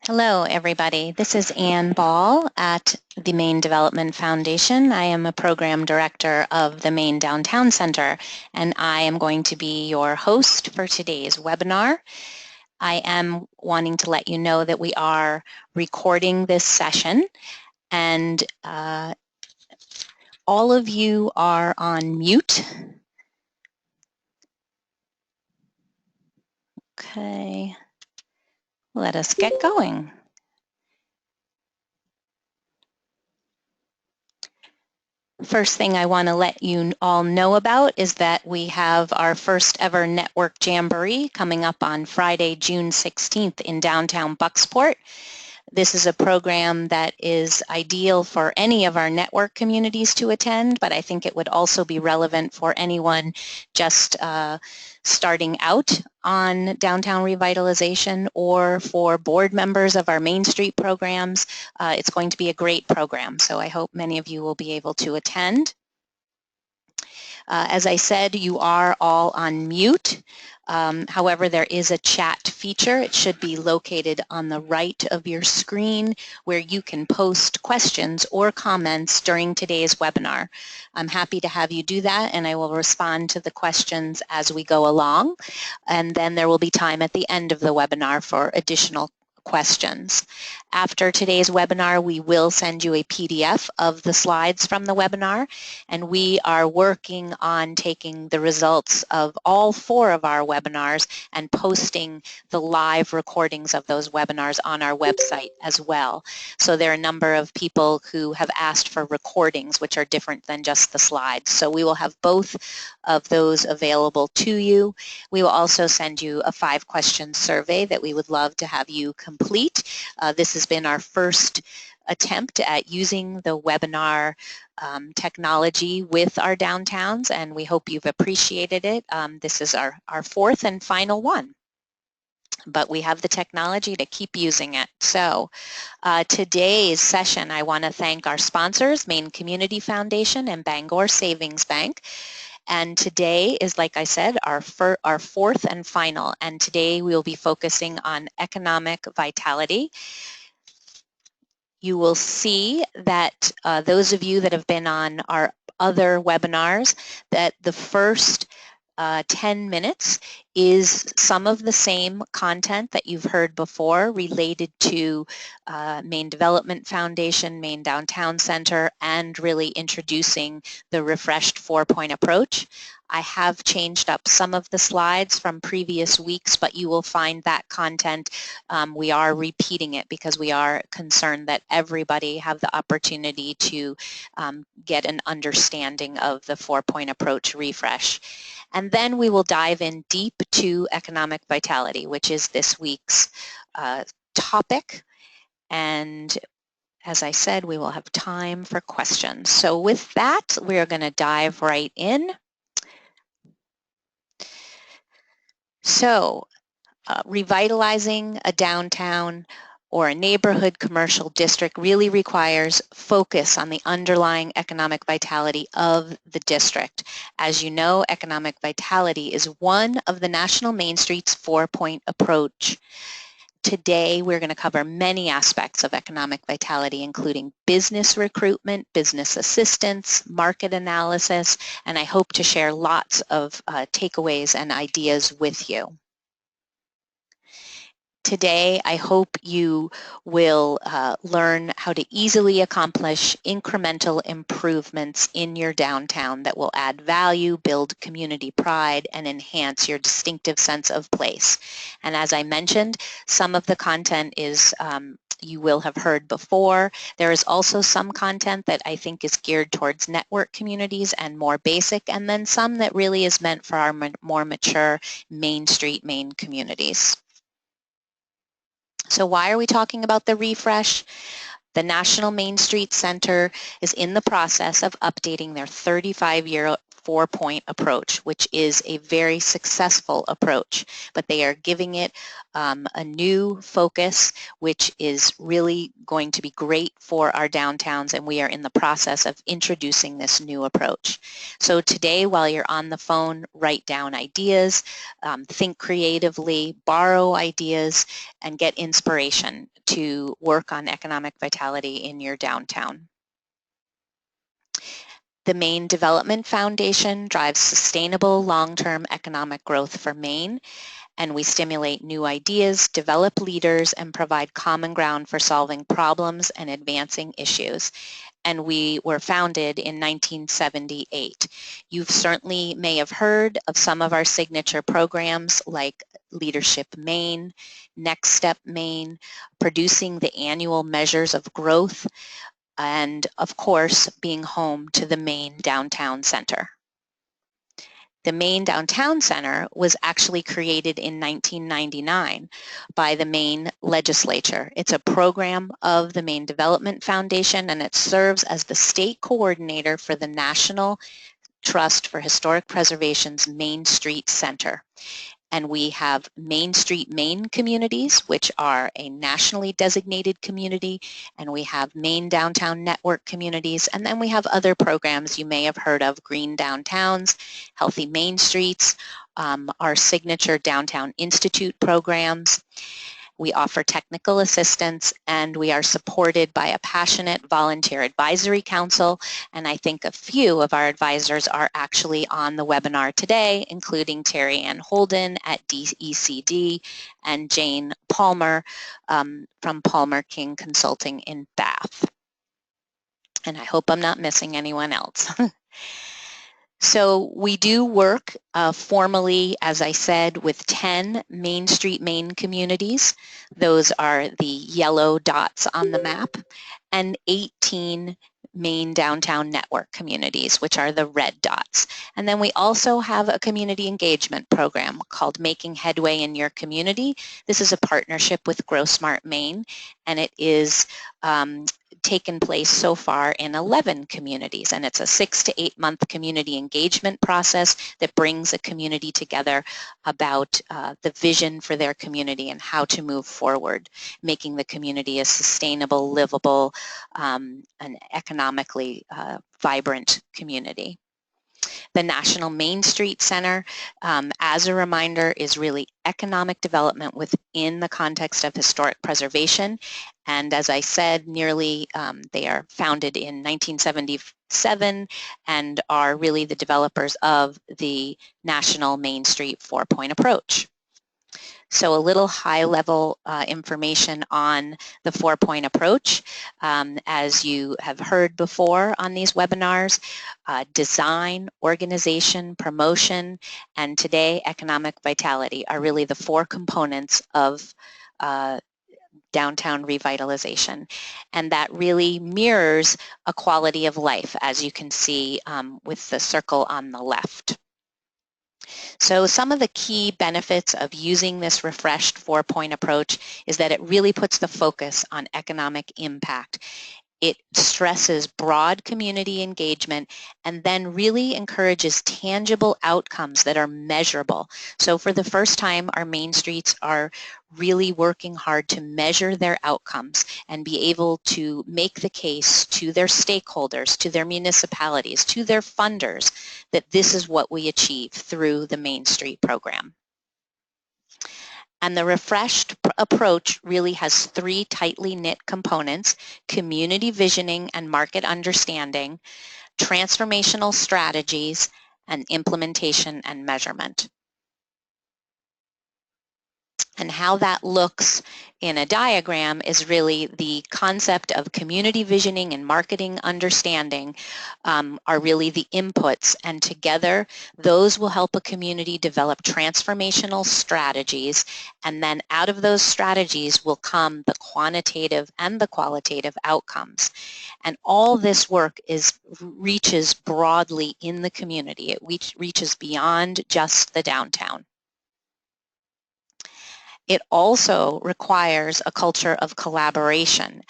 Hello, everybody. This is Ann Ball at the Maine Development Foundation. I am a program director of the Maine Downtown Center, and I am going to be your host for today's webinar. I am wanting to let you know that we are recording this session, and all of you are on mute. Okay, let us get going. First thing I want to let you all know about is that we have our first ever Network Jamboree coming up on Friday, June 16th in downtown Bucksport. This is a program that is ideal for any of our network communities to attend, but I think it would also be relevant for anyone just starting out on downtown revitalization or for board members of our Main Street programs. It's going to be a great program, so I hope many of you will be able to attend. As I said, you are all on mute. However, there is a chat feature. It should be located on the right of your screen where you can post questions or comments during today's webinar. I'm happy to have you do that, and I will respond to the questions as we go along. And then there will be time at the end of the webinar for additional questions. After today's webinar, we will send you a PDF of the slides from the webinar, and we are working on taking the results of all 4 of our webinars and posting the live recordings of those webinars on our website as well. So there are a number of people who have asked for recordings, which are different than just the slides. So we will have both of those available to you. We will also send you a 5-question survey that we would love to have you complete. This has been our first attempt at using the webinar technology with our downtowns, and we hope you've appreciated it. This is our 4th and final one, but we have the technology to keep using it. So today's session, I want to thank our sponsors, Maine Community Foundation and Bangor Savings Bank. And today is, like I said, our 4th and final, and today we will be focusing on economic vitality. You will see that those of you that have been on our other webinars, that the first 10 minutes is some of the same content that you've heard before related to Maine Development Foundation, Maine Downtown Center, and really introducing the refreshed 4-point approach. I have changed up some of the slides from previous weeks, but you will find that content. We are repeating it because we are concerned that everybody have the opportunity to get an understanding of the 4-point approach refresh. And then we will dive in deep to economic vitality, which is this week's topic. And as I said, we will have time for questions. So with that, we are going to dive right in. So revitalizing a downtown or a neighborhood commercial district really requires focus on the underlying economic vitality of the district. As you know, economic vitality is one of the National Main Street's 4-point approach. Today, we're going to cover many aspects of economic vitality, including business recruitment, business assistance, market analysis, and I hope to share lots of takeaways and ideas with you. Today, I hope you will learn how to easily accomplish incremental improvements in your downtown that will add value, build community pride, and enhance your distinctive sense of place. And as I mentioned, some of the content is you will have heard before. There is also some content that I think is geared towards network communities and more basic, and then some that really is meant for our more mature Main Street, Maine communities. So why are we talking about the refresh? The National Main Street Center is in the process of updating their four-point approach, which is a very successful approach, but they are giving it a new focus, which is really going to be great for our downtowns, and we are in the process of introducing this new approach. So today, while you're on the phone, write down ideas, think creatively, borrow ideas, and get inspiration to work on economic vitality in your downtown. The Maine Development Foundation drives sustainable long-term economic growth for Maine, and we stimulate new ideas, develop leaders, and provide common ground for solving problems and advancing issues. And we were founded in 1978. You certainly may have heard of some of our signature programs like Leadership Maine, Next Step Maine, producing the annual measures of growth, and of course, being home to the Maine Downtown Center. The Maine Downtown Center was actually created in 1999 by the Maine legislature. It's a program of the Maine Development Foundation, and it serves as the state coordinator for the National Trust for Historic Preservation's Main Street Center. And we have Main Street Maine communities, which are a nationally designated community, and we have Maine Downtown Network communities, and then we have other programs you may have heard of, Green Downtowns, Healthy Main Streets, our signature Downtown Institute programs. We offer technical assistance, and we are supported by a passionate volunteer advisory council, and I think a few of our advisors are actually on the webinar today, including Terry Ann Holden at DECD and Jane Palmer from Palmer King Consulting in Bath. And I hope I'm not missing anyone else. So we do work formally, as I said, with 10 Main Street Maine communities. Those are the yellow dots on the map, and 18 Maine Downtown Network communities, which are the red dots. And then we also have a community engagement program called Making Headway in Your Community. This is a partnership with Grow Smart Maine, and it is taken place so far in 11 communities, and it's a 6 to 8 month community engagement process that brings a community together about the vision for their community and how to move forward, making the community a sustainable, livable, and economically vibrant community. The National Main Street Center, as a reminder, is really economic development within the context of historic preservation. And as I said, they are founded in 1977 and are really the developers of the National Main Street 4-point approach. So a little high-level information on the 4-point approach. As you have heard before on these webinars, design, organization, promotion, and today economic vitality are really the 4 components of downtown revitalization. And that really mirrors a quality of life, as you can see with the circle on the left. So some of the key benefits of using this refreshed 4-point approach is that it really puts the focus on economic impact. It stresses broad community engagement and then really encourages tangible outcomes that are measurable. So for the first time, our Main Streets are really working hard to measure their outcomes and be able to make the case to their stakeholders, to their municipalities, to their funders, that this is what we achieve through the Main Street program. And the refreshed approach really has 3 tightly knit components: community visioning and market understanding, transformational strategies, and implementation and measurement. And how that looks in a diagram is really the concept of community visioning and marketing understanding are really the inputs, and together those will help a community develop transformational strategies, and then out of those strategies will come the quantitative and the qualitative outcomes. And all this work reaches broadly in the community. It reaches beyond just the downtown. It also requires a culture of collaboration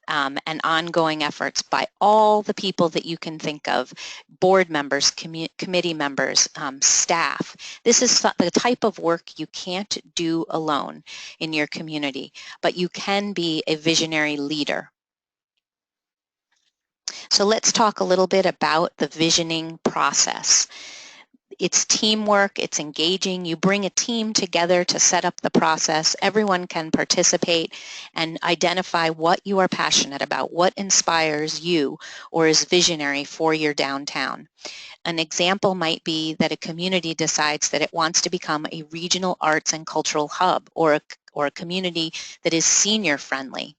and ongoing efforts by all the people that you can think of, board members, committee members, staff. This is the type of work you can't do alone in your community, but you can be a visionary leader. So let's talk a little bit about the visioning process. It's teamwork, it's engaging. You bring a team together to set up the process. Everyone can participate and identify what you are passionate about, what inspires you or is visionary for your downtown. An example might be that a community decides that it wants to become a regional arts and cultural hub, or a community that is senior friendly.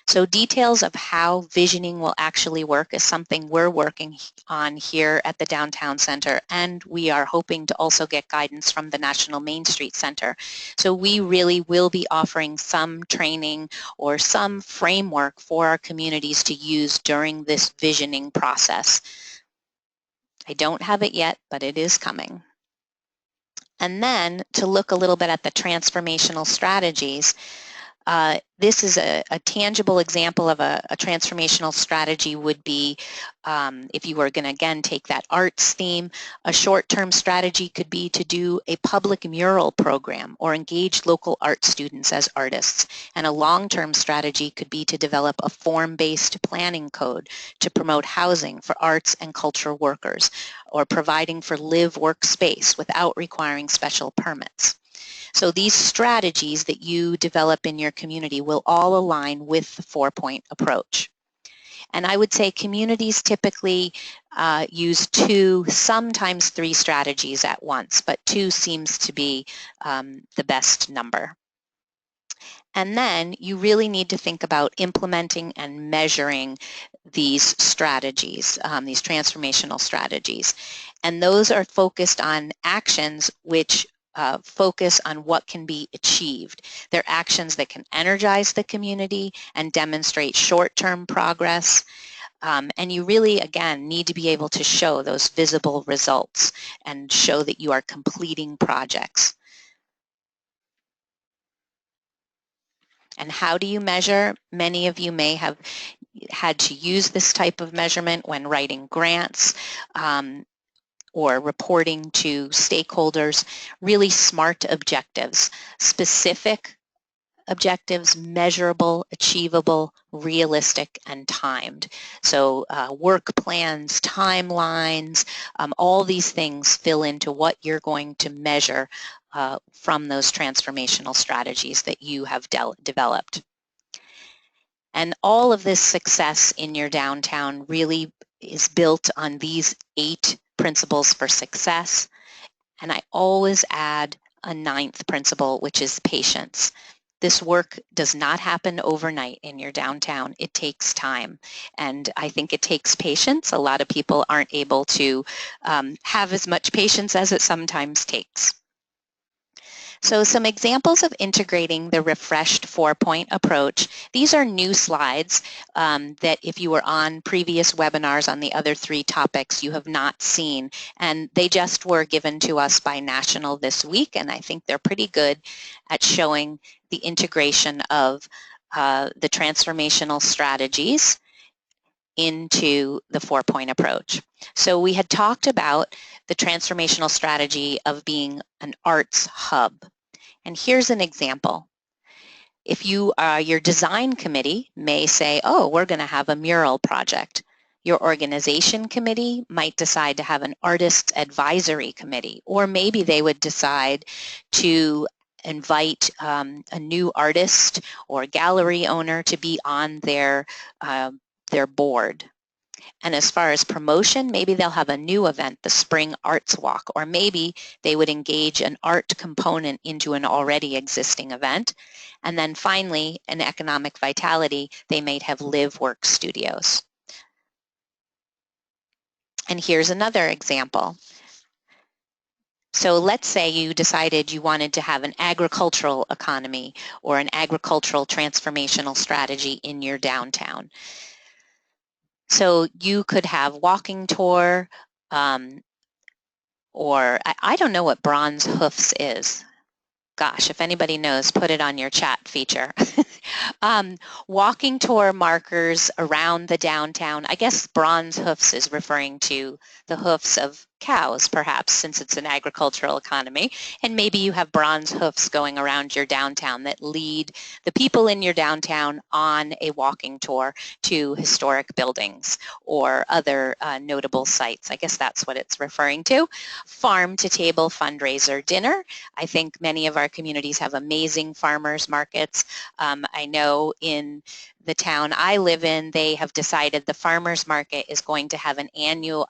So details of how visioning will actually work is something we're working on here at the Downtown Center, and we are hoping to also get guidance from the National Main Street Center. So we really will be offering some training or some framework for our communities to use during this visioning process. I don't have it yet, but it is coming. And then to look a little bit at the transformational strategies, this is a tangible example of a transformational strategy would be, if you were going to, again, take that arts theme, a short-term strategy could be to do a public mural program or engage local art students as artists. And a long-term strategy could be to develop a form-based planning code to promote housing for arts and cultural workers, or providing for live workspace without requiring special permits. So these strategies that you develop in your community will all align with the 4-point approach. And I would say communities typically use 2, sometimes 3 strategies at once, but 2 seems to be the best number. And then you really need to think about implementing and measuring these strategies, these transformational strategies. And those are focused on actions which focus on what can be achieved. They're actions that can energize the community and demonstrate short-term progress. And you really, again, need to be able to show those visible results and show that you are completing projects. And how do you measure? Many of you may have had to use this type of measurement when writing grants or reporting to stakeholders. Really smart objectives, specific objectives, measurable, achievable, realistic, and timed. So work plans, timelines, all these things fill into what you're going to measure from those transformational strategies that you have developed. And all of this success in your downtown really is built on these 8 principles for success. And I always add a 9th principle, which is patience. This work does not happen overnight in your downtown. It takes time. And I think it takes patience. A lot of people aren't able to have as much patience as it sometimes takes. So some examples of integrating the refreshed 4-point approach. These are new slides that if you were on previous webinars on the other 3 topics you have not seen, and they just were given to us by National this week, and I think they're pretty good at showing the integration of the transformational strategies into the 4-point approach. So we had talked about the transformational strategy of being an arts hub. And here's an example. If your design committee may say, oh, we're going to have a mural project. Your organization committee might decide to have an artist's advisory committee, or maybe they would decide to invite a new artist or gallery owner to be on their board. And as far as promotion, maybe they'll have a new event, the Spring Arts Walk, or maybe they would engage an art component into an already existing event. And then finally, in economic vitality, they might have live work studios. And here's another example. So let's say you decided you wanted to have an agricultural economy or an agricultural transformational strategy in your downtown. So you could have walking tour, or I don't know what bronze hoofs is. Gosh, if anybody knows, put it on your chat feature. Walking tour markers around the downtown. I guess bronze hoofs is referring to the hoofs of cows, perhaps, since it's an agricultural economy. And maybe you have bronze hoofs going around your downtown that lead the people in your downtown on a walking tour to historic buildings or other notable sites. I guess that's what it's referring to. Farm to table fundraiser dinner. I think many of our communities have amazing farmers markets. I know in the town I live in, they have decided the farmers market is going to have an annual,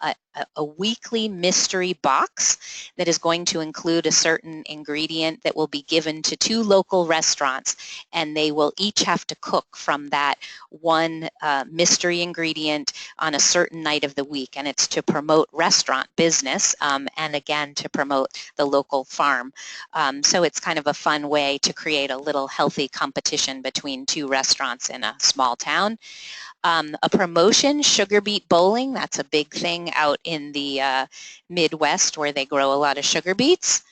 a weekly mystery box that is going to include a certain ingredient that will be given to 2 local restaurants, and they will each have to cook from that one mystery ingredient on a certain night of the week, and it's to promote restaurant business and again to promote the local farm. So it's kind of a fun way to create a little healthy competition between 2 restaurants in a small town. A promotion, sugar beet bowling, that's a big thing out in the Midwest where they grow a lot of sugar beets.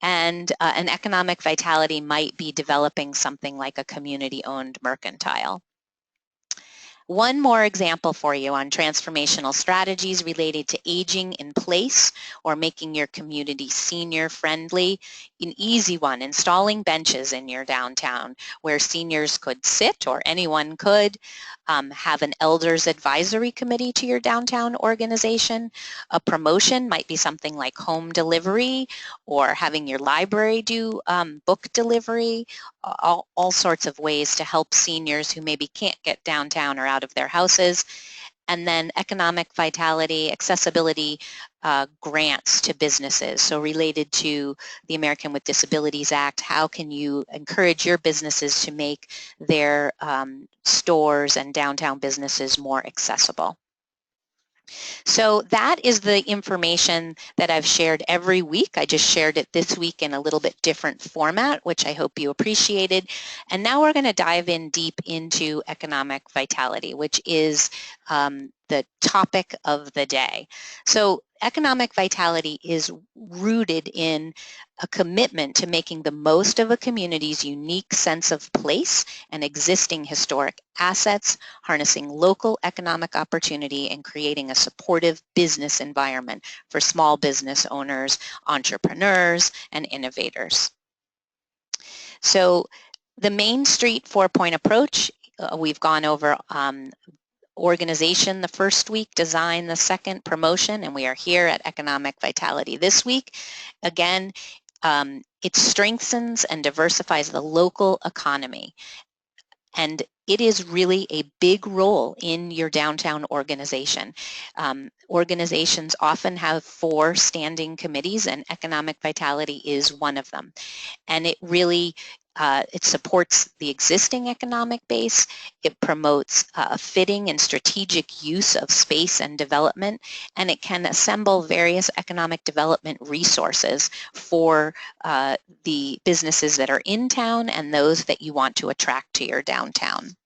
And an economic vitality might be developing something like a community-owned mercantile. One more example for you on transformational strategies related to aging in place or making your community senior friendly. An easy one, installing benches in your downtown where seniors could sit, or anyone could. Have an elders advisory committee to your downtown organization. A promotion might be something like home delivery or having your library do book delivery. All sorts of ways to help seniors who maybe can't get downtown or out of their houses. And then economic vitality, accessibility grants to businesses. So related to the American with Disabilities Act, how can you encourage your businesses to make their stores and downtown businesses more accessible? So that is the information that I've shared every week. I just shared it this week in a little bit different format, which I hope you appreciated. And now we're going to dive in deep into economic vitality, which is the topic of the day. So economic vitality is rooted in a commitment to making the most of a community's unique sense of place and existing historic assets, harnessing local economic opportunity, and creating a supportive business environment for small business owners, entrepreneurs, and innovators. So the Main Street 4-point approach, we've gone over organization the first week, design the second, promotion, and we are here at economic vitality this week. Again, it strengthens and diversifies the local economy. And it is really a big role in your downtown organization. Organizations often have 4 standing committees, and economic vitality is one of them. And it really it supports the existing economic base. It promotes fitting and strategic use of space and development, and it can assemble various economic development resources for the businesses that are in town and those that you want to attract to your downtown.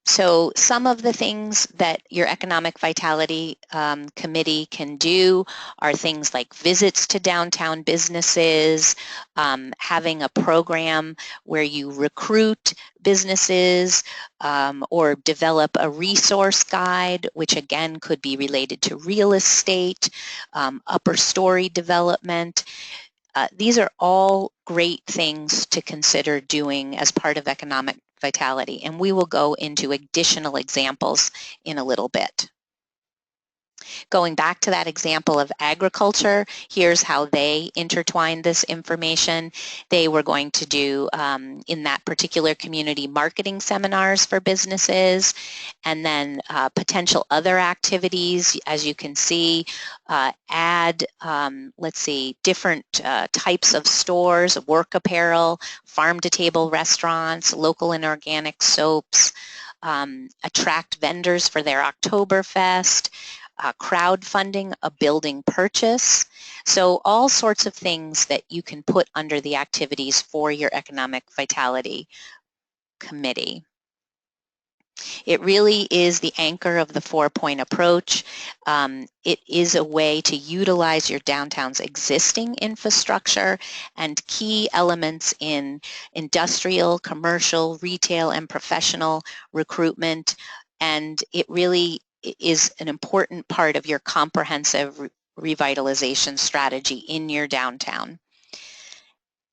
So some of the things that your economic vitality committee can do are things like visits to downtown businesses, having a program where you recruit businesses or develop a resource guide, which again could be related to real estate, upper story development. These are all great things to consider doing as part of economic vitality, and we will go into additional examples in a little bit. Going back to that example of agriculture, here's how they intertwined this information. They were going to do, in that particular community, marketing seminars for businesses, and then potential other activities, as you can see, add, let's see, different types of stores, work apparel, farm-to-table restaurants, local and organic soaps, attract vendors for their Oktoberfest, crowdfunding a building purchase. So all sorts of things that you can put under the activities for your economic vitality committee. It really is the anchor of the four-point approach. It is a way to utilize your downtown's existing infrastructure and key elements in industrial, commercial, retail, and professional recruitment. And it really is an important part of your comprehensive revitalization strategy in your downtown.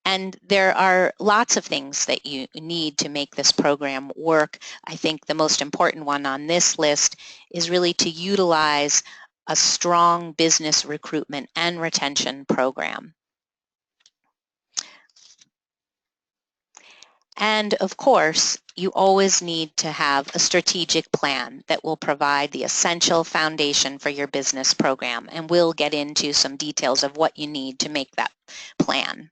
And there are lots of things that you need to make this program work. I think the most important one on this list is really to utilize a strong business recruitment and retention program. And of course, you always need to have a strategic plan that will provide the essential foundation for your business program. And we'll get into some details of what you need to make that plan.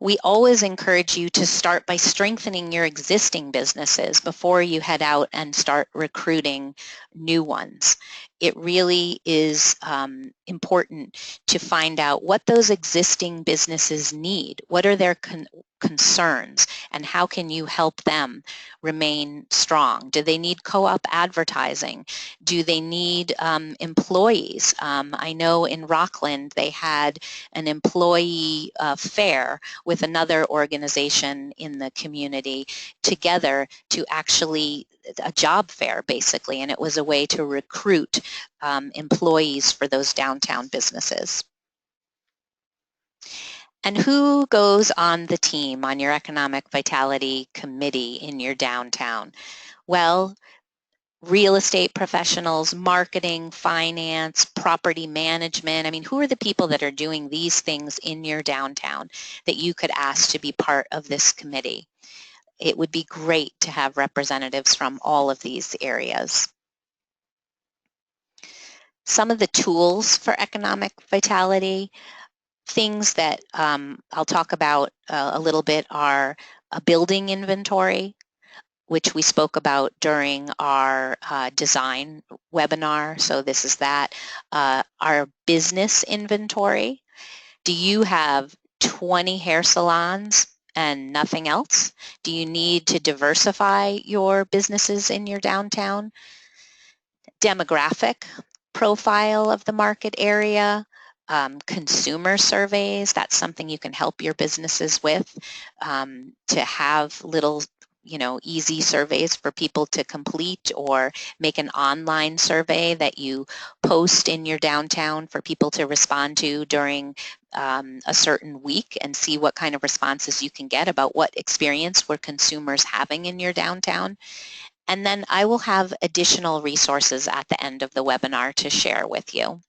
We always encourage you to start by strengthening your existing businesses before you head out and start recruiting new ones. It really is important to find out what those existing businesses need. What are their concerns, and how can you help them remain strong? Do they need co-op advertising? Do they need employees? I know in Rockland they had an employee fair with another organization in the community together to actually a job fair basically, and it was a way to recruit employees for those downtown businesses. And who goes on the team, on your economic vitality committee in your downtown? Well, real estate professionals, marketing, finance, property management. I mean, who are the people that are doing these things in your downtown that you could ask to be part of this committee? It would be great to have representatives from all of these areas. Some of the tools for economic vitality, things that I'll talk about a little bit are a building inventory, which we spoke about during our design webinar. So this is that. Our business inventory. Do you have 20 hair salons and nothing else? Do you need to diversify your businesses in your downtown? Demographic profile of the market area, consumer surveys. That's something you can help your businesses with, to have little easy surveys for people to complete, or make an online survey that you post in your downtown for people to respond to during a certain week, and see what kind of responses you can get about what experience were consumers having in your downtown. And then I will have additional resources at the end of the webinar to share with you.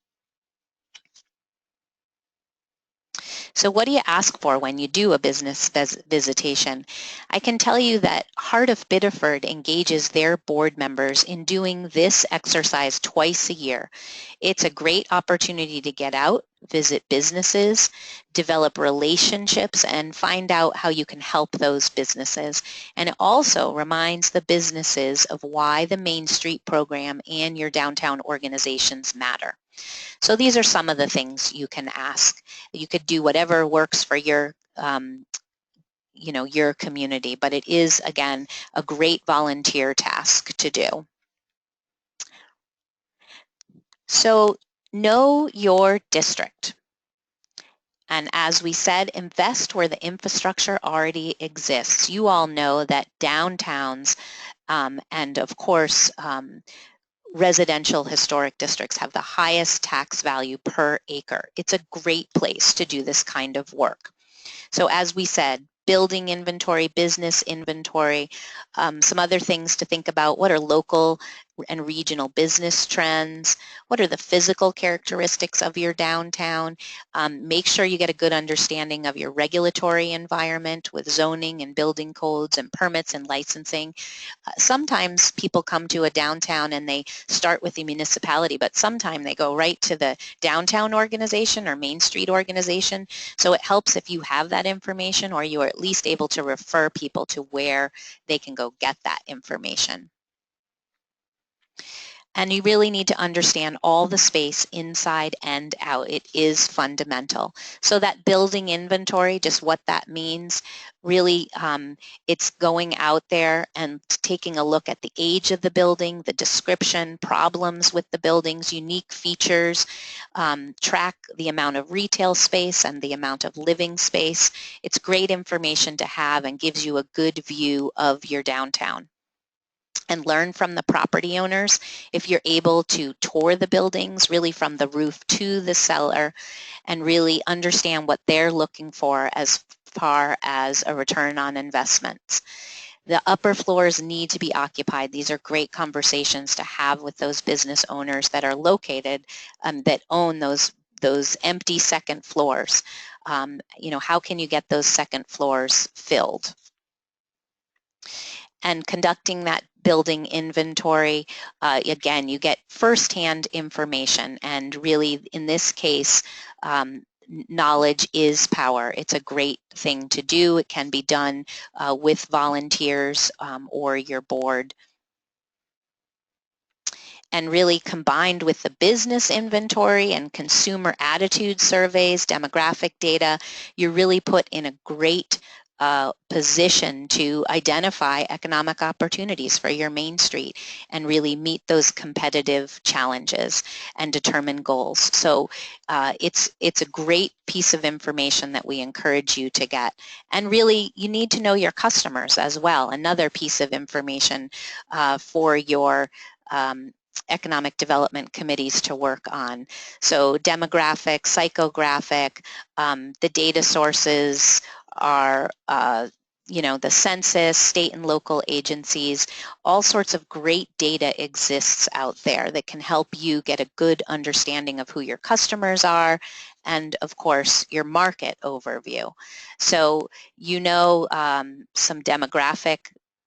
So what do you ask for when you do a business visitation? I can tell you that Heart of Biddeford engages their board members in doing this exercise twice a year. It's a great opportunity to get out, visit businesses, develop relationships, and find out how you can help those businesses. And it also reminds the businesses of why the Main Street program and your downtown organizations matter. So these are some of the things you can ask. You could do whatever works for your your community, but it is, again, a great volunteer task to do. So know your district. And as we said, invest where the infrastructure already exists. You all know that downtowns and of course residential historic districts have the highest tax value per acre. It's a great place to do this kind of work. So as we said, building inventory, business inventory, some other things to think about. What are local and regional business trends? What are the physical characteristics of your downtown? Make sure you get a good understanding of your regulatory environment with zoning and building codes and permits and licensing. Sometimes people come to a downtown and they start with the municipality, but sometimes they go right to the downtown organization or Main Street organization. So it helps if you have that information, or you are at least able to refer people to where they can go get that information. And you really need to understand all the space inside and out. It is fundamental. So that building inventory, just what that means, really it's going out there and taking a look at the age of the building, the description, problems with the building's unique features, track the amount of retail space and the amount of living space. It's great information to have and gives you a good view of your downtown. And learn from the property owners. If you're able to tour the buildings really from the roof to the cellar and really understand what they're looking for as far as a return on investments. The upper floors need to be occupied. These are great conversations to have with those business owners that are located, that own those empty second floors. How can you get those second floors filled? And conducting that building inventory, again, you get firsthand information, and really in this case, knowledge is power. It's a great thing to do. It can be done with volunteers or your board. And really combined with the business inventory and consumer attitude surveys, demographic data, you're really put in a great position to identify economic opportunities for your Main Street and really meet those competitive challenges and determine goals. So it's a great piece of information that we encourage you to get. And really, you need to know your customers as well. Another piece of information for your economic development committees to work on. So demographic, psychographic, the data sources are the census, state and local agencies, all sorts of great data exists out there that can help you get a good understanding of who your customers are and, of course, your market overview. So some demographic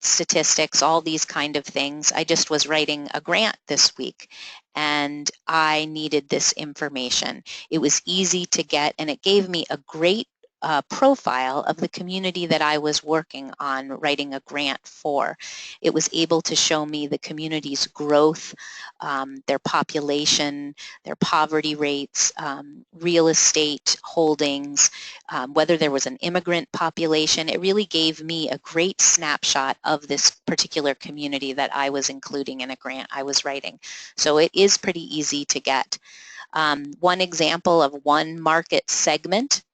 statistics, all these kind of things. I just was writing a grant this week and I needed this information. It was easy to get and it gave me a great profile of the community that I was working on writing a grant for. It was able to show me the community's growth, their population, their poverty rates, real estate holdings, whether there was an immigrant population. It really gave me a great snapshot of this particular community that I was including in a grant I was writing. So it is pretty easy to get. One example of one market segment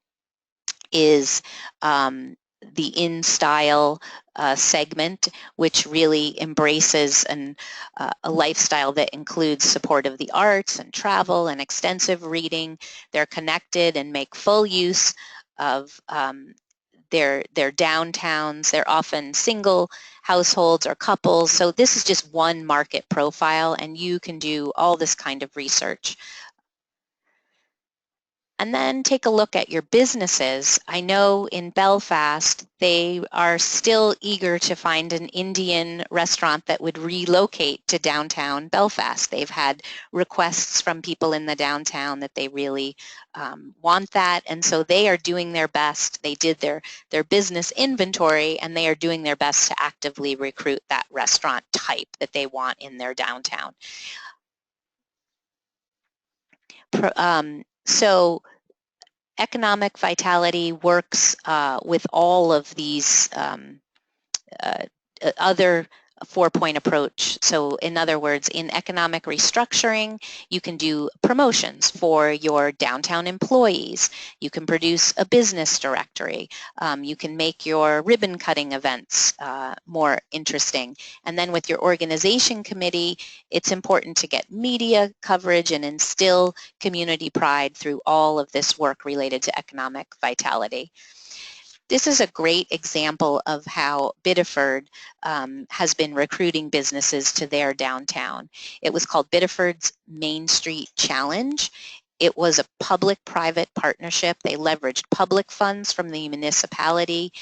is the in-style segment, which really embraces a lifestyle that includes support of the arts and travel and extensive reading. They're connected and make full use of their downtowns. They're often single households or couples. So this is just one market profile, and you can do all this kind of research. And then take a look at your businesses. I know in Belfast, they are still eager to find an Indian restaurant that would relocate to downtown Belfast. They've had requests from people in the downtown that they really want that, and so they are doing their best. They did their business inventory, and they are doing their best to actively recruit that restaurant type that they want in their downtown. So economic vitality works with all of these other four-point approach. So in other words, in economic restructuring, you can do promotions for your downtown employees. You can produce a business directory. You can make your ribbon cutting events more interesting. And then with your organization committee, it's important to get media coverage and instill community pride through all of this work related to economic vitality. This is a great example of how Biddeford has been recruiting businesses to their downtown. It was called Biddeford's Main Street Challenge. It was a public-private partnership. They leveraged public funds from the municipality.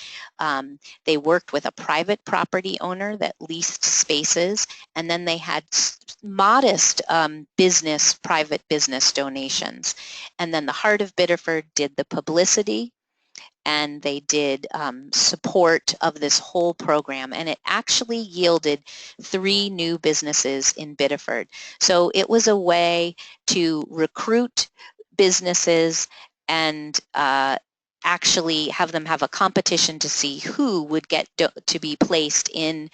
They worked with a private property owner that leased spaces, and then they had modest private business donations. And then the Heart of Biddeford did the publicity, and they did support of this whole program, and it actually yielded 3 new businesses in Biddeford. So it was a way to recruit businesses and actually have them have a competition to see who would get to be placed in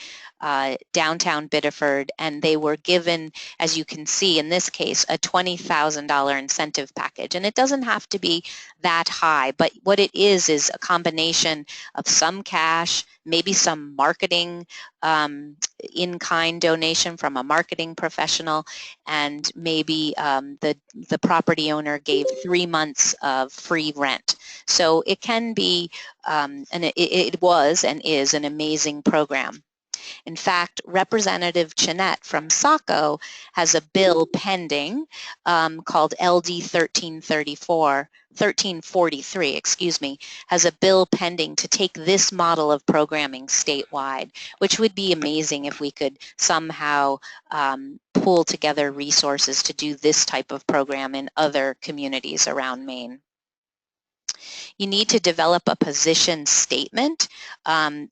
downtown Biddeford, and they were given, as you can see in this case, a $20,000 incentive package. And it doesn't have to be that high, but what it is a combination of some cash, maybe some marketing in-kind donation from a marketing professional, and maybe the property owner gave 3 months of free rent. So it can be, and it was and is an amazing program. In fact, Representative Chinette from Saco has a bill pending called LD 1343, has a bill pending to take this model of programming statewide, which would be amazing if we could somehow pull together resources to do this type of program in other communities around Maine. You need to develop a position statement.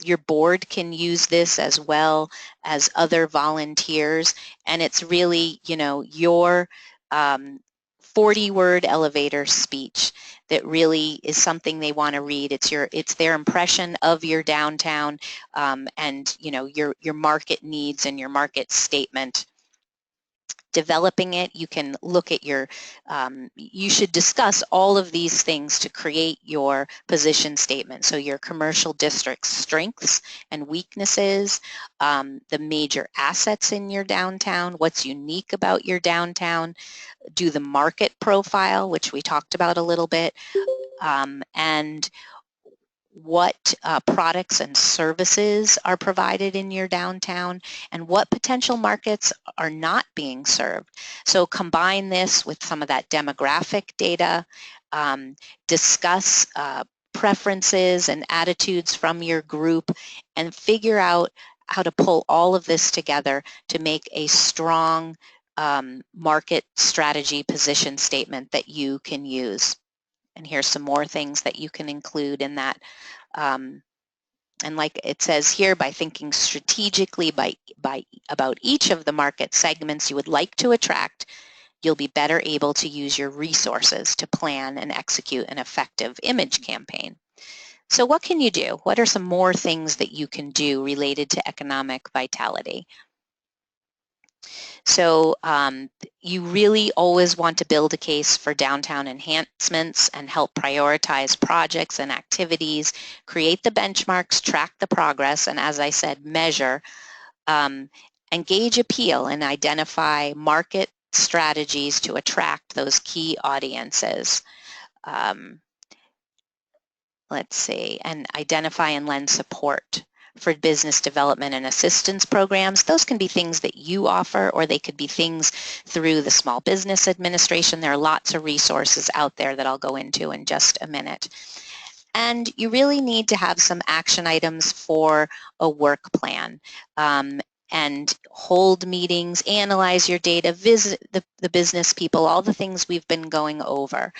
Your board can use this as well as other volunteers, and it's really, your 40-word elevator speech that really is something they want to read. It's their impression of your downtown, and your market needs and your market statement. Developing it, you can look at you should discuss all of these things to create your position statement. So your commercial district's strengths and weaknesses, the major assets in your downtown, what's unique about your downtown, do the market profile, which we talked about a little bit, and what products and services are provided in your downtown, and what potential markets are not being served. So combine this with some of that demographic data, discuss preferences and attitudes from your group, and figure out how to pull all of this together to make a strong market strategy position statement that you can use. And here's some more things that you can include in that. And like it says here, by thinking strategically about each of the market segments you would like to attract, you'll be better able to use your resources to plan and execute an effective image campaign. So what can you do? What are some more things that you can do related to economic vitality? So you really always want to build a case for downtown enhancements and help prioritize projects and activities, create the benchmarks, track the progress, and as I said, measure, engage appeal, and identify market strategies to attract those key audiences. Let's see, and identify and lend support for business development and assistance programs. Those can be things that you offer, or they could be things through the Small Business Administration. There are lots of resources out there that I'll go into in just a minute. And you really need to have some action items for a work plan. And hold meetings, analyze your data, visit the business people, all the things we've been going over.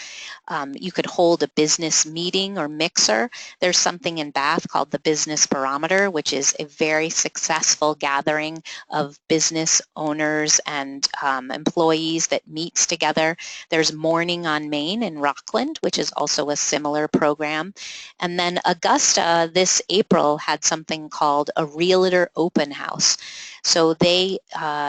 You could hold a business meeting or mixer. There's something in Bath called the Business Barometer, which is a very successful gathering of business owners and employees that meets together. There's Morning on Main in Rockland, which is also a similar program. And then Augusta this April had something called a Realtor Open House. So they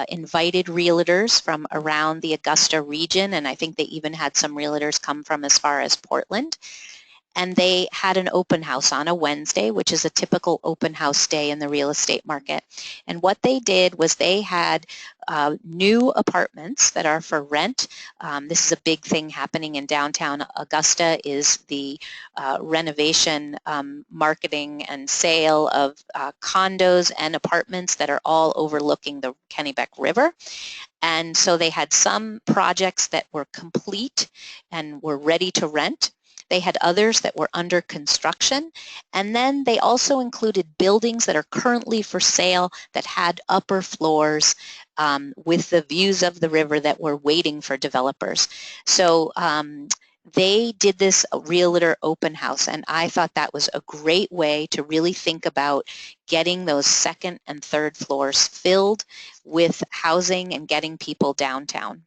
invited realtors from around the Augusta region, and I think they even had some realtors come from as far as Portland. And they had an open house on a Wednesday, which is a typical open house day in the real estate market. And what they did was they had new apartments that are for rent. This is a big thing happening in downtown Augusta, is the renovation, marketing, and sale of condos and apartments that are all overlooking the Kennebec River. And so they had some projects that were complete and were ready to rent. They had others that were under construction, and then they also included buildings that are currently for sale that had upper floors with the views of the river that were waiting for developers. So They did this realtor open house, and I thought that was a great way to really think about getting those second and third floors filled with housing and getting people downtown.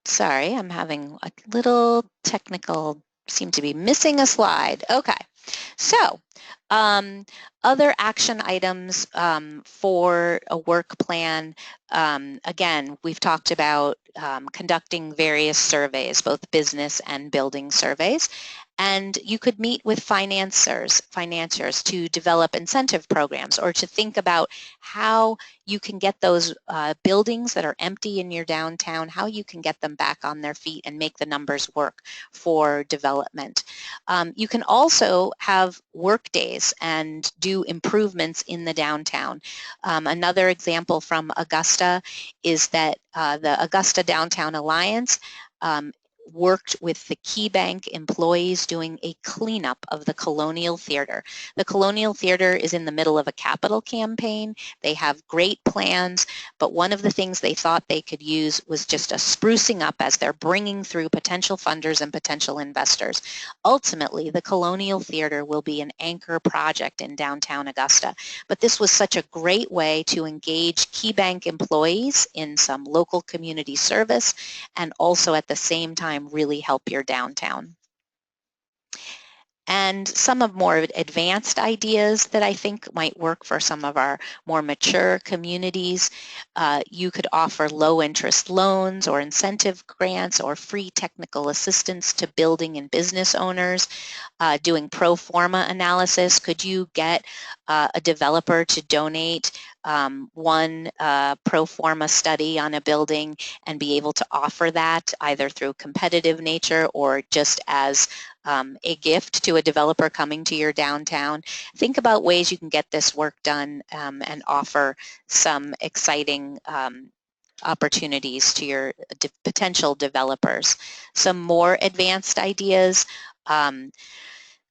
Sorry, I'm having a little technical, seem to be missing a slide. Okay, so other action items for a work plan. Again, we've talked about conducting various surveys, both business and building surveys. And you could meet with financiers to develop incentive programs or to think about how you can get those buildings that are empty in your downtown, how you can get them back on their feet and make the numbers work for development. You can also have work days and do improvements in the downtown. Another example from Augusta is that the Augusta Downtown Alliance worked with the Key Bank employees doing a cleanup of the Colonial Theater. The Colonial Theater is in the middle of a capital campaign. They have great plans, but one of the things they thought they could use was just a sprucing up as they're bringing through potential funders and potential investors. Ultimately, the Colonial Theater will be an anchor project in downtown Augusta, but this was such a great way to engage Key Bank employees in some local community service and also at the same time really help your downtown. And some of more advanced ideas that I think might work for some of our more mature communities. You could offer low interest loans or incentive grants or free technical assistance to building and business owners. Doing pro forma analysis, could you get a developer to donate one pro forma study on a building and be able to offer that either through competitive nature or just as a gift to a developer coming to your downtown? Think about ways you can get this work done and offer some exciting opportunities to your potential developers. Some more advanced ideas.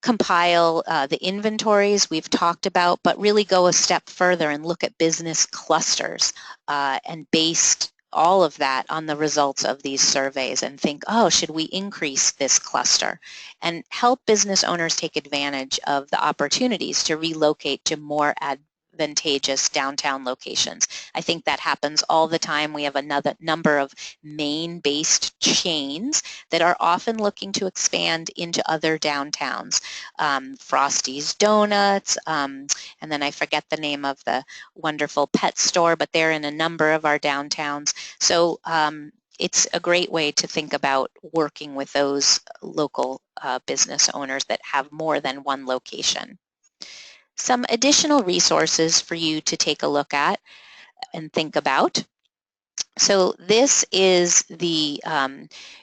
Compile the inventories we've talked about, but really go a step further and look at business clusters and based all of that on the results of these surveys and think, oh, should we increase this cluster? And help business owners take advantage of the opportunities to relocate to more advantageous downtown locations. I think that happens all the time. We have another number of Maine-based chains that are often looking to expand into other downtowns. Frosty's Donuts, and then I forget the name of the wonderful pet store, but they're in a number of our downtowns. So it's a great way to think about working with those local business owners that have more than one location. Some additional resources for you to take a look at and think about. So this is the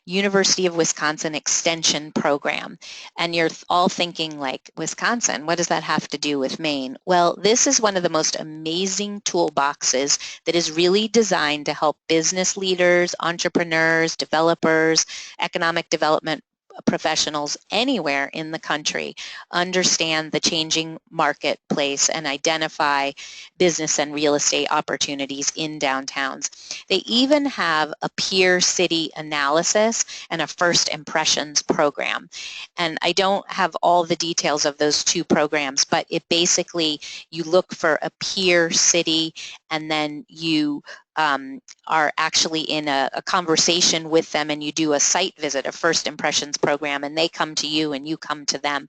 University of Wisconsin Extension Program. And you're all thinking like, Wisconsin, what does that have to do with Maine? Well, this is one of the most amazing toolboxes that is really designed to help business leaders, entrepreneurs, developers, economic development professionals anywhere in the country understand the changing marketplace and identify business and real estate opportunities in downtowns. They even have a peer city analysis and a first impressions program. And I don't have all the details of those two programs, but it basically, you look for a peer city and then you are actually in a conversation with them and you do a site visit, a first impressions program, and they come to you and you come to them.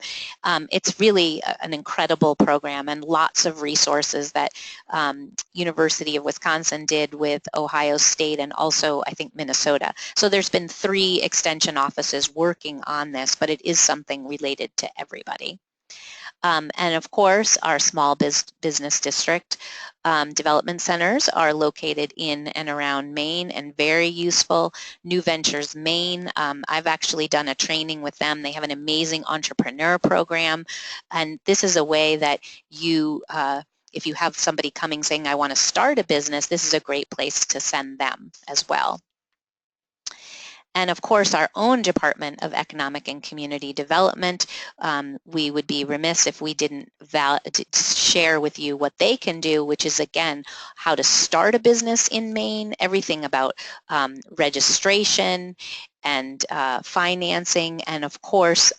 It's really an incredible program and lots of resources that University of Wisconsin did with Ohio State and also I think Minnesota. So there's been 3 extension offices working on this, but it is something related to everybody. And of course, our small business district development centers are located in and around Maine and very useful. New Ventures Maine, I've actually done a training with them. They have an amazing entrepreneur program, and this is a way that you if you have somebody coming saying, I want to start a business, this is a great place to send them as well. And of course, our own Department of Economic and Community Development, we would be remiss if we didn't share with you what they can do, which is, again, how to start a business in Maine, everything about registration and financing, and of course,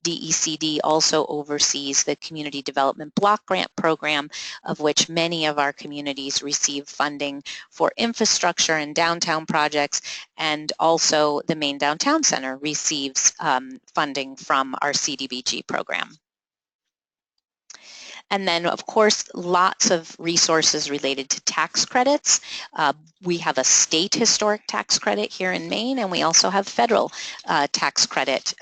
DECD also oversees the Community Development Block Grant Program, of which many of our communities receive funding for infrastructure and downtown projects, and also the Maine Downtown Center receives funding from our CDBG program. And then, of course, lots of resources related to tax credits. We have a state historic tax credit here in Maine, and we also have federal tax credit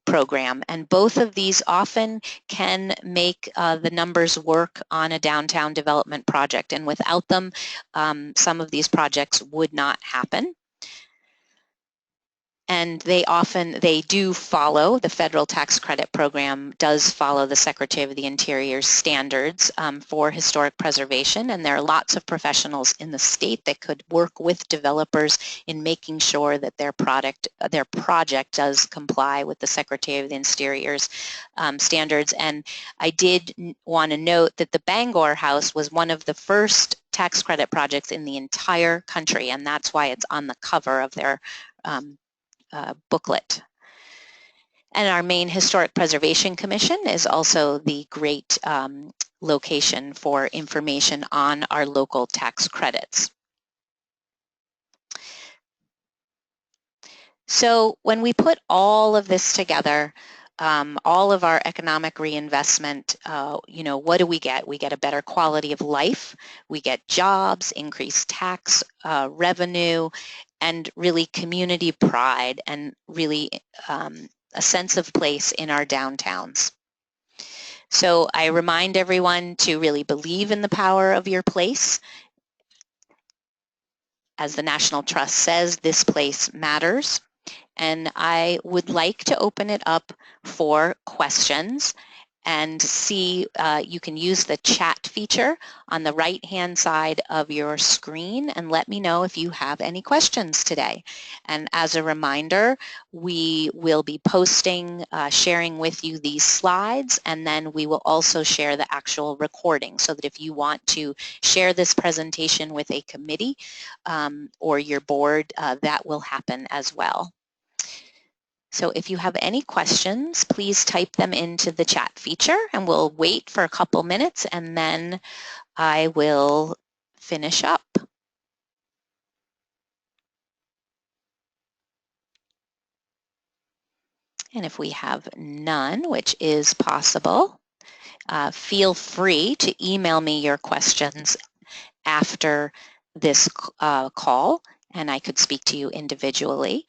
program. And both of these often can make the numbers work on a downtown development project. And without them, some of these projects would not happen. And they do follow, the federal tax credit program does follow the Secretary of the Interior's standards for historic preservation, and there are lots of professionals in the state that could work with developers in making sure that their project does comply with the Secretary of the Interior's standards. And I did want to note that the Bangor House was one of the first tax credit projects in the entire country, and that's why it's on the cover of their booklet. And our Maine Historic Preservation Commission is also the great location for information on our local tax credits. So when we put all of this together, all of our economic reinvestment, what do we get? We get a better quality of life, we get jobs, increased tax revenue, and really community pride, and really a sense of place in our downtowns. So I remind everyone to really believe in the power of your place. As the National Trust says, this place matters. And I would like to open it up for questions and see, you can use the chat feature on the right-hand side of your screen and let me know if you have any questions today. And as a reminder, we will be posting, sharing with you these slides, and then we will also share the actual recording so that if you want to share this presentation with a committee or your board, that will happen as well. So if you have any questions, please type them into the chat feature, and we'll wait for a couple minutes and then I will finish up. And if we have none, which is possible, feel free to email me your questions after this call, and I could speak to you individually,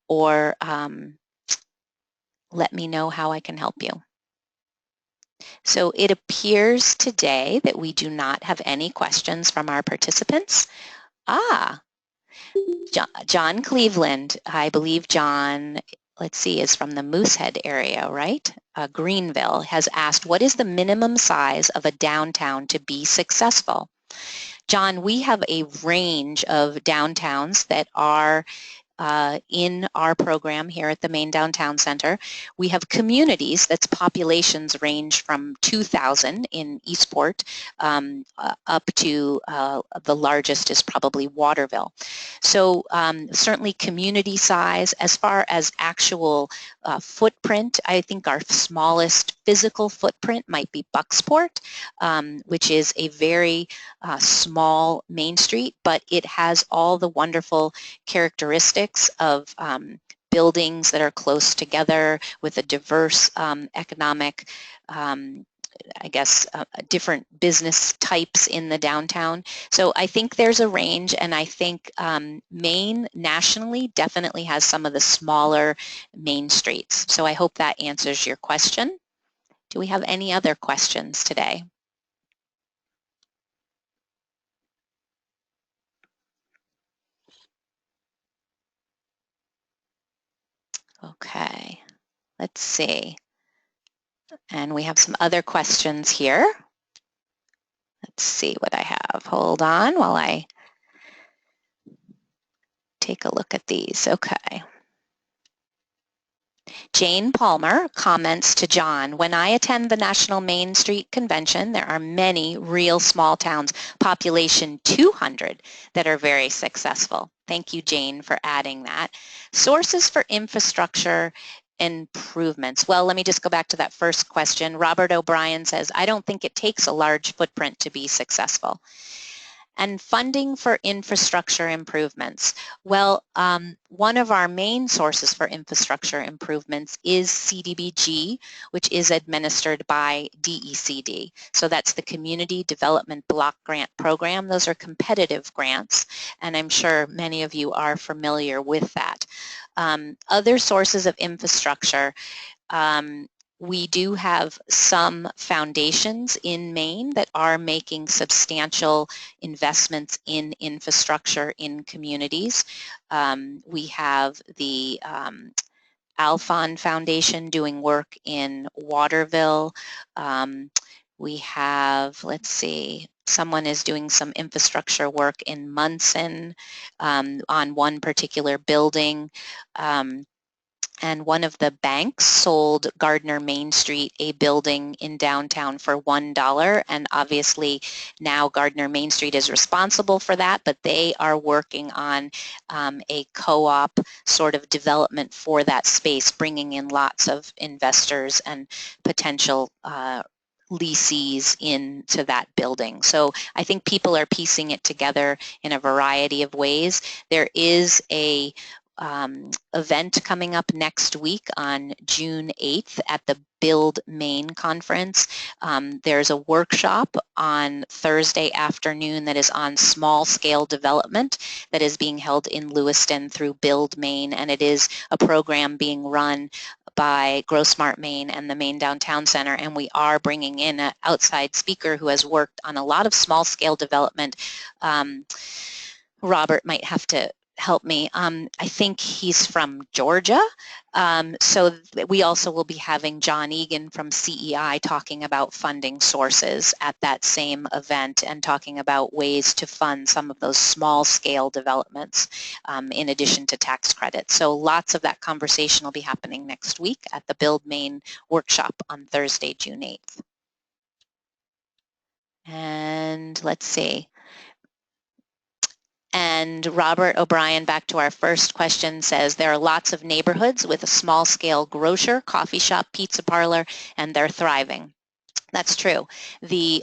or let me know how I can help you. So it appears today that we do not have any questions from our participants. John Cleveland, I believe John, let's see, is from the Moosehead area, right? Greenville, has asked, what is the minimum size of a downtown to be successful? John, we have a range of downtowns that are in our program here at the Maine Downtown Center. We have communities that's populations range from 2,000 in Eastport up to the largest is probably Waterville. So certainly community size. As far as actual footprint, I think our smallest physical footprint might be Bucksport, which is a very small main street, but it has all the wonderful characteristics of buildings that are close together with a diverse economic, I guess, different business types in the downtown. So I think there's a range, and I think Maine nationally definitely has some of the smaller main streets. So I hope that answers your question. Do we have any other questions today? Okay, let's see. And we have some other questions here. Let's see what I have. Hold on while I take a look at these. Okay. Jane Palmer comments to John, when I attend the National Main Street Convention, there are many real small towns, population 200, that are very successful. Thank you, Jane, for adding that. Sources for infrastructure improvements. Well, let me just go back to that first question. Robert O'Brien says, I don't think it takes a large footprint to be successful. And funding for infrastructure improvements. Well, one of our main sources for infrastructure improvements is CDBG, which is administered by DECD. So that's the Community Development Block Grant Program. Those are competitive grants, and I'm sure many of you are familiar with that. Other sources of infrastructure, we do have some foundations in Maine that are making substantial investments in infrastructure in communities. We have the Alphon Foundation doing work in Waterville. We have, let's see, someone is doing some infrastructure work in Munson on one particular building. And one of the banks sold Gardner Main Street a building in downtown for $1, and obviously now Gardner Main Street is responsible for that, but they are working on a co-op sort of development for that space, bringing in lots of investors and potential leasees into that building. So I think people are piecing it together in a variety of ways. There is a event coming up next week on June 8th at the Build Maine conference. There's a workshop on Thursday afternoon that is on small scale development that is being held in Lewiston through Build Maine, and it is a program being run by Grow Smart Maine and the Maine Downtown Center, and we are bringing in an outside speaker who has worked on a lot of small scale development. Robert might have to help me. I think he's from Georgia. So we also will be having John Egan from CEI talking about funding sources at that same event and talking about ways to fund some of those small scale developments in addition to tax credits. So lots of that conversation will be happening next week at the Build Maine workshop on Thursday, June 8th. And let's see. And Robert O'Brien, back to our first question, says there are lots of neighborhoods with a small-scale grocer, coffee shop, pizza parlor, and they're thriving. That's true. The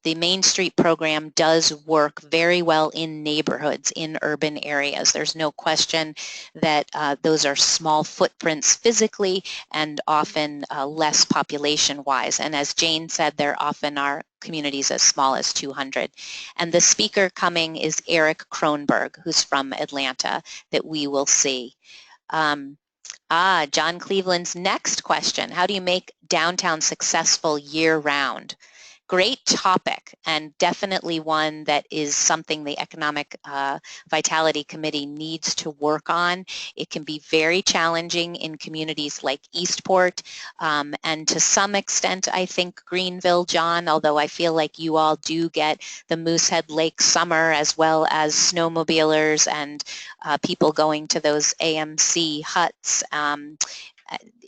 Main Street program does work very well in neighborhoods, in urban areas. There's no question that those are small footprints physically and often less population-wise. And as Jane said, there often are communities as small as 200. And the speaker coming is Eric Kronberg, who's from Atlanta, that we will see. John Cleveland's next question, how do you make downtown successful year-round? Great topic, and definitely one that is something the Economic Vitality Committee needs to work on. It can be very challenging in communities like Eastport, and to some extent, I think Greenville, John, although I feel like you all do get the Moosehead Lake summer as well as snowmobilers and people going to those AMC huts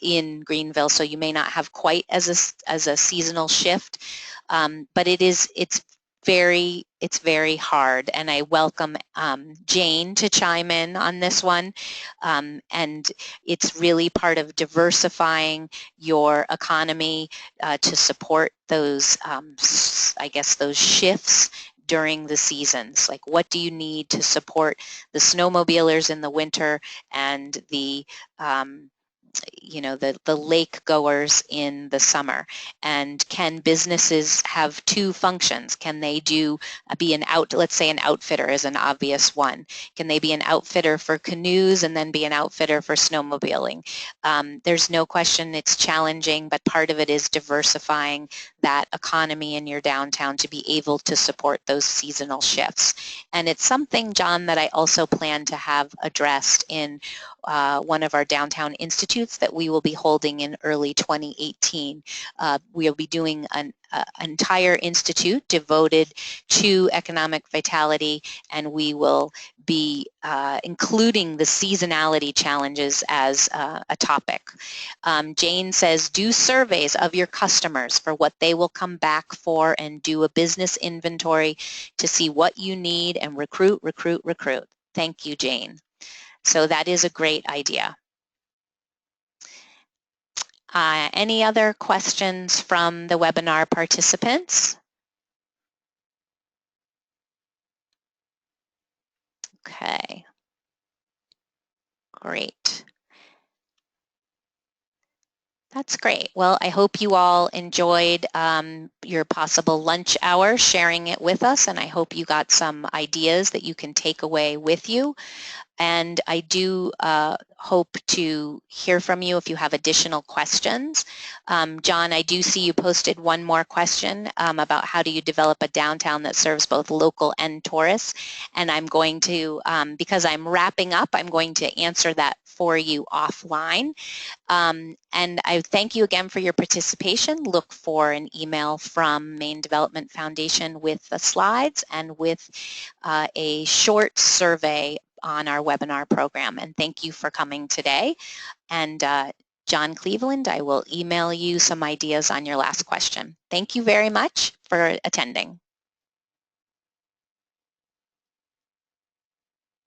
in Greenville, so you may not have quite as a seasonal shift, but it's very hard, and I welcome Jane to chime in on this one, and it's really part of diversifying your economy to support those, I guess, those shifts during the seasons. Like, what do you need to support the snowmobilers in the winter and the the lake goers in the summer? And can businesses have two functions? Can they let's say an outfitter is an obvious one. Can they be an outfitter for canoes and then be an outfitter for snowmobiling? There's no question it's challenging, but part of it is diversifying that economy in your downtown to be able to support those seasonal shifts. And it's something, John, that I also plan to have addressed in one of our downtown institutes that we will be holding in early 2018. We'll be doing an entire institute devoted to economic vitality, and we will be including the seasonality challenges as a topic. Jane says, do surveys of your customers for what they will come back for and do a business inventory to see what you need and recruit, recruit, recruit. Thank you, Jane. So that is a great idea. Any other questions from the webinar participants? Okay, great. That's great. Well, I hope you all enjoyed your possible lunch hour sharing it with us, and I hope you got some ideas that you can take away with you. And I do hope to hear from you if you have additional questions. John, I do see you posted one more question about how do you develop a downtown that serves both local and tourists. And I'm going to, because I'm wrapping up, I'm going to answer that for you offline. And I thank you again for your participation. Look for an email from Maine Development Foundation with the slides and with a short survey on our webinar program. And thank you for coming today. And John Cleveland, I will email you some ideas on your last question. Thank you very much for attending.